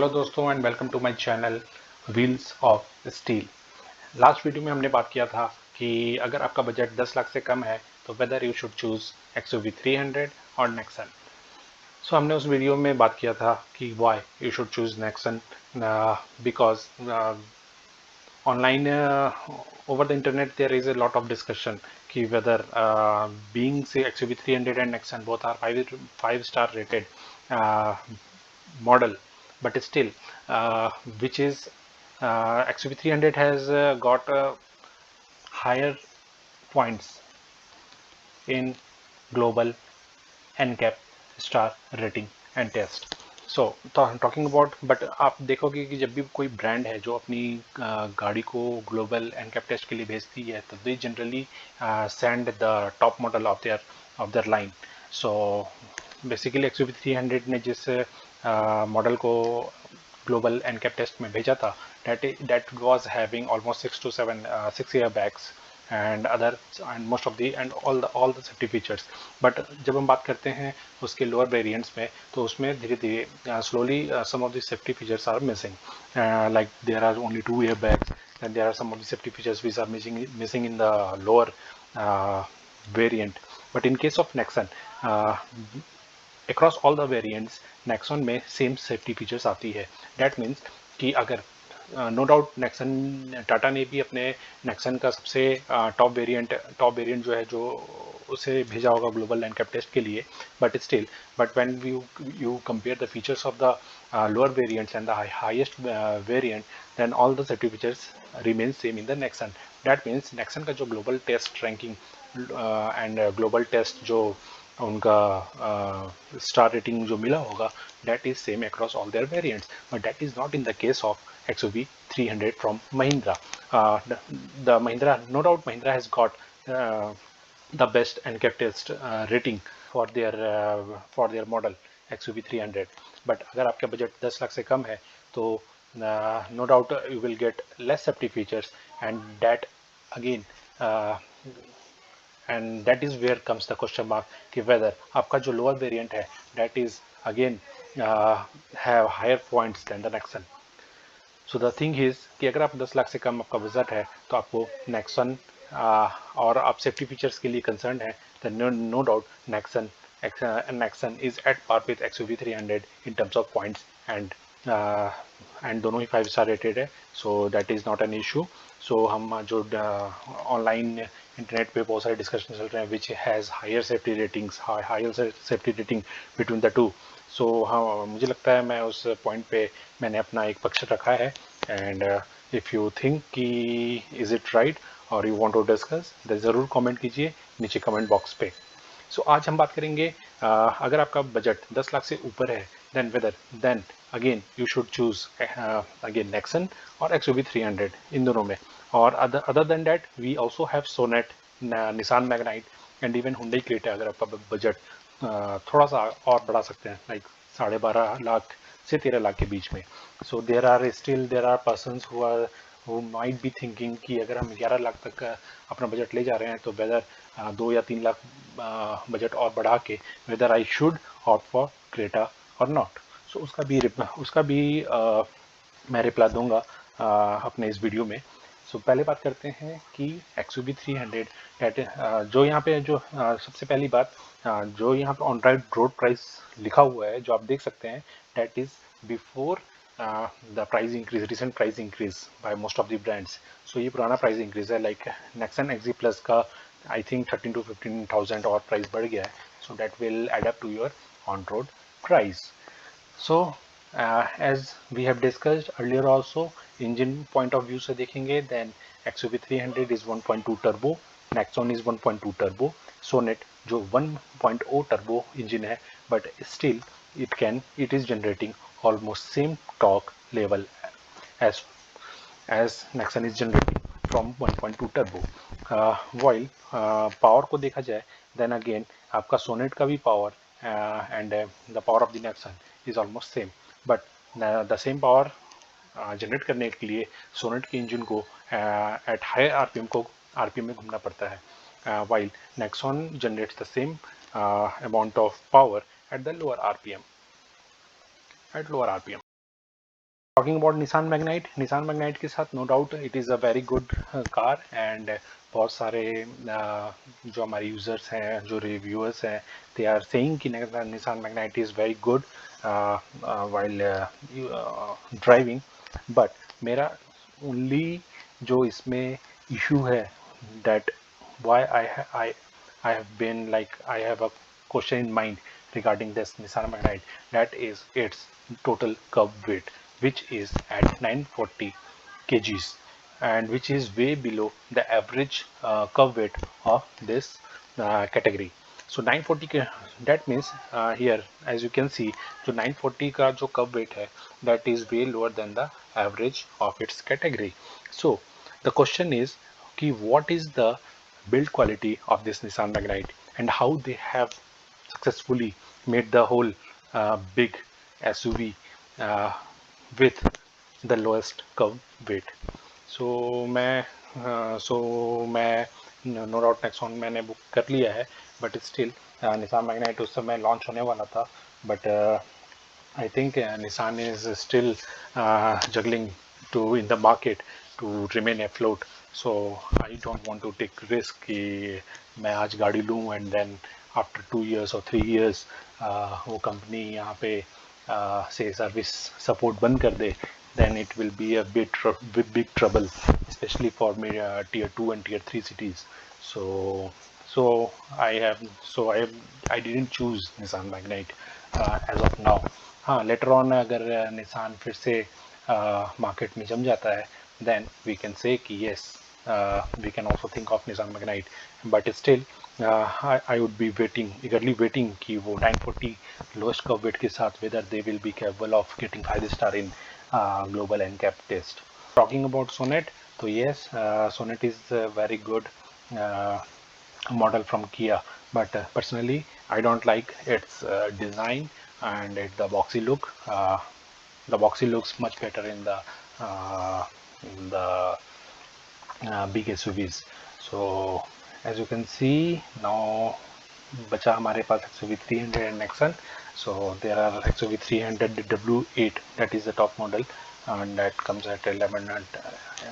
Hello दोस्तों and welcome to my channel wheels of steel. Last video में हमने बात किया था कि अगर आपका बजट 10 लाख से कम है तो whether you should choose XUV 300 और नेक्सन। सो हमने उस वीडियो में बात किया था कि why you should choose Nexon because online over the internet there is a lot of discussion ki whether being say XUV 300 and Nexon both are five star rated uh, model, but still uh, which is XUV 300 has got higher points in global NCAP star rating and test. So talking about, but आप देखोगे कि जब भी कोई brand है जो अपनी गाड़ी को ग्लोबल एनकैप टेस्ट के लिए भेजती है तो they generally send the top model of their line. So basically XUV 300 ने जिस मॉडल को ग्लोबल एनकैप टेस्ट में भेजा था that was having almost 6 airbags and other and most of the and all the safety features। but जब हम बात करते हैं उसके लोअर वेरिएंट्स में तो उसमें धीरे धीरे slowly some of the safety features are missing, like there are only 2 airbags and there are some of the safety features which are missing in the lower uh, variant। but in case of Nexon, across all the variants Nexon में same safety features आती है। That means कि अगर no doubt Nexon Tata ने भी अपने Nexon का सबसे टॉप वेरिएंट जो है जो उसे भेजा होगा ग्लोबल एनकैप टेस्ट के लिए, but still but when you compare the features of the lower variants and the highest variant, then all the safety features remain same in the Nexon। that means Nexon का जो global test ranking and global test जो उनका star rating जो मिला होगा that is same across all their variants, but that is not in the case of XUV 300 from Mahindra। The Mahindra, no doubt Mahindra has got the best NCAP test rating for their model XUV 300। but अगर आपका budget 10 lakh से कम है तो no doubt you will get less safety features, and that again and that is where comes the question mark कि whether आपका जो lower variant है that is again have higher points than the Nexon। So the thing is कि अगर आप 10 लाख से कम आपका budget है तो आपको नेक्सन और आप सेफ्टी फीचर्स के लिए कंसर्न है तो no doubt Nexon is at par with XUV 300 in terms of points and दोनों ही 5 स्टार रेटेड है। So that is not an issue. So हम जो ऑनलाइन इंटरनेट पे बहुत सारे डिस्कशन चल रहे हैं which has higher safety ratings, higher safety rating between the two. So हाँ, मुझे लगता है मैं उस पॉइंट पे मैंने अपना एक पक्ष रखा है। एंड इफ़ यू थिंक कि इज़ इट राइट और यू वांट टू डिस्कस तो ज़रूर कमेंट कीजिए नीचे कमेंट बॉक्स पे। सो आज हम बात करेंगे अगर आपका बजट 10 लाख से ऊपर है then again you should choose again Nexon और XUV 300 इन दोनों में। और other than that we also have Sonet, Nissan Magnite and even Hyundai Creta. अगर आपका बजट थोड़ा सा और बढ़ा सकते हैं लाइक 12.5 लाख से 13 लाख के बीच में। So there are persons who might be thinking कि अगर हम 11 लाख तक का अपना बजट ले जा रहे हैं तो वेदर 2 या 3 लाख बजट और बढ़ा के whether I should opt for Creta और नॉट। सो उसका भी मैं रिप्लाई दूंगा अपने इस वीडियो में। सो पहले बात करते हैं कि XUV 300 जो यहाँ पे जो सबसे पहली बात जो यहाँ पे ऑन रोड प्राइस लिखा हुआ है जो आप देख सकते हैं that is before the price increase, recent price increase by most of the brands। so ये पुराना प्राइस इंक्रीज है लाइक Nexon XE Plus का आई थिंक 13 to 15,000 और प्राइस बढ़ गया है। So that will add up to your on road price. So as we have discussed earlier also, engine point of view से देखेंगे then XUV 300 is 1.2 turbo, Nexon is 1.2 turbo, Sonet जो 1.0 turbo engine है but still it is generating almost same torque level as Nexon is generating from 1.2 turbo। while power को देखा जाए then again आपका sonnet का भी power and the power of the Nexon is almost same, but the same power generate करने के लिए sonnet के इंजन को एट हाई आरपीएम में घूमना पड़ता है, while Nexon generates the same amount of power at the lower RPM। Talking about Nissan Magnite के साथ no doubt it is a very good car and बहुत सारे जो हमारे यूज़र्स हैं, जो रिव्यूअर्स हैं, दे आर सेइंग कि Nissan Magnite is very good while driving. But मेरा ओनली जो इसमें इशू है that why I have been like I have a question in mind regarding this Nissan Magnite, that is its total curb weight, which is at 940 kgs and which is way below the average curb weight of this category. So 940 that means here as you can see जो 940 का जो curb weight है that is way lower than the average of its category. So the question is कि what is the build quality of this Nissan Magnite and how they have successfully made the whole big SUV with the lowest curb weight. So मैं no doubt Nexon मैंने book कर लिया है, but still Nissan Magnite उस समय launch होने वाला था, but I think Nissan is still juggling to in the market to remain afloat. So I don't want to take risk कि मैं आज गाड़ी लूँ and then after 2 years or 3 years वो कंपनी यहाँ पे से सर्विस सपोर्ट बंद कर दे, then it will be a big trouble, especially for me tier 2 and tier 3 cities. So I didn't choose Nissan Magnite as of now. हाँ, later on अगर Nissan फिर से मार्केट में जम जाता है देन वी कैन से कि yes we can also think of Nissan Magnite, but still I would be eagerly waiting कि वो 940 लोएस्ट कर्व वेट के साथ whether they will be capable of getting 5 star in global NCAP test. Talking about Sonet, तो yes Sonet is very good model from Kia, but personally I don't like its design and the boxy look. The boxy looks much better in the big SUVs. So as you can see now बचा हमारे पास XUV 300 and Nexon. So there are XUV 300 W8, that is the top model, and that comes at 11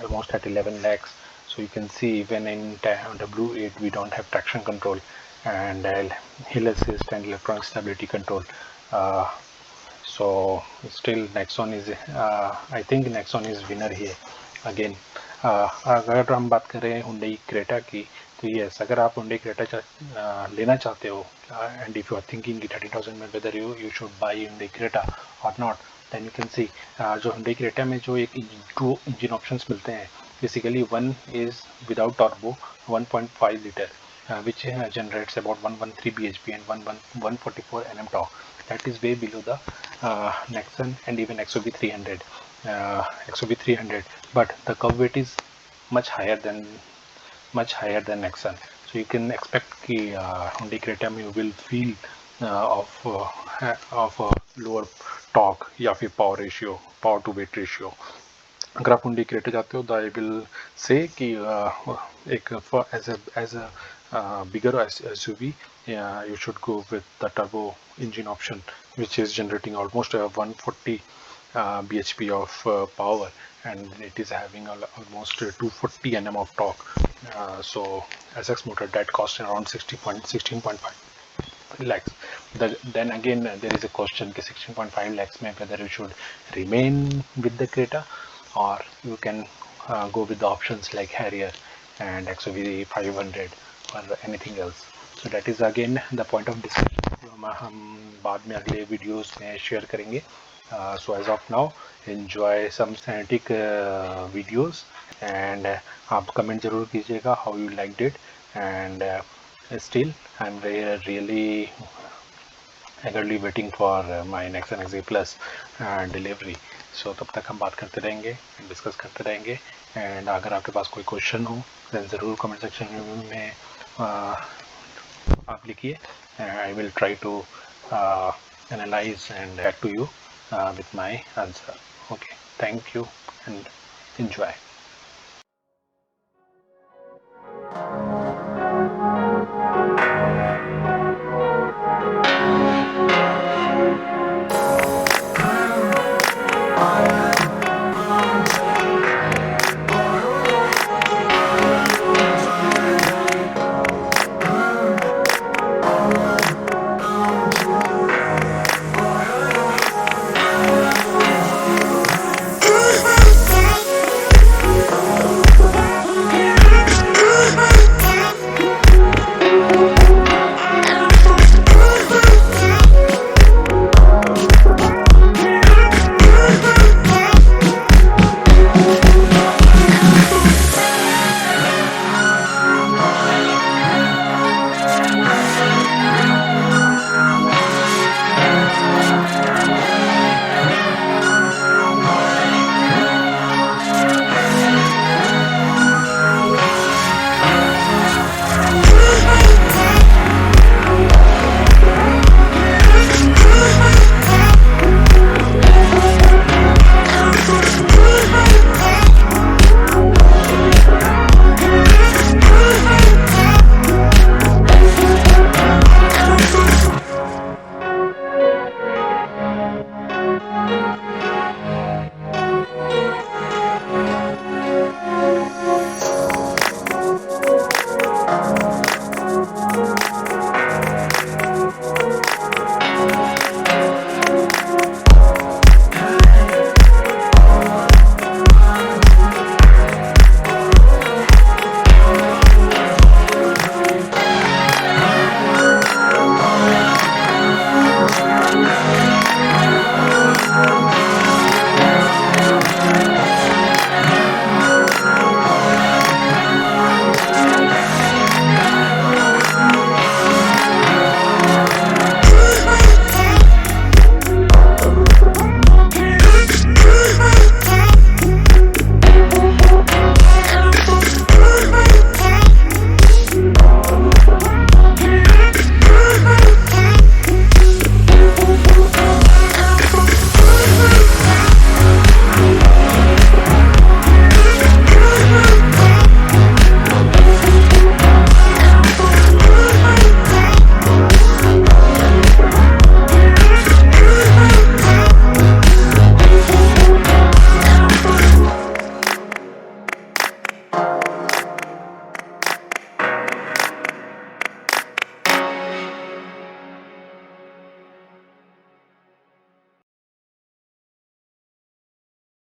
almost at 11 lakhs. So you can see even in W8 we don't have traction control and hill assist and electronic stability control. So still Nexon is I think Nexon is winner here again. अगर हम बात करें Hyundai Creta की, तो yes अगर आप Hyundai Creta लेना चाहते हो and if you are thinking 30,000 में whether you should buy Hyundai Creta or not, then you can see जो Hyundai Creta में जो एक 2 engine options मिलते हैं, basically one is without turbo 1.5 liter which generates about 113 bhp and 144 nm torque. That is way below the Nexon and even XUV 300, but the curb weight is much higher than Nexon. So you can expect कि Hyundai Creta में you will feel of lower torque या फिर power to weight ratio. अगर आप Hyundai Creta जाते हो, I will say कि एक as a bigger SUV you should go with the turbo engine option, which is generating almost 140 bhp of power, and it is having almost 240 nm of torque. So SX motor that costs around 16.5 lakhs. Then again there is a question कि 16.5 lakhs में whether you should remain with the Creta or you can go with the options like Harrier and XUV 500 or anything else. So that is again the point of discussion जो हम बाद में अगले videos में share करेंगे. So as of now enjoy some kinetic videos and आप comment ज़रूर कीजिएगा how you liked it, and still I'm really eagerly waiting for my Nexon XE Plus delivery. So तब तक हम बात करते रहेंगे, डिस्कस करते रहेंगे, एंड अगर आपके पास कोई क्वेश्चन हो then ज़रूर कमेंट सेक्शन में आप लिखिए. I will try to analyze and back to you with my answer. Okay, thank you and enjoy.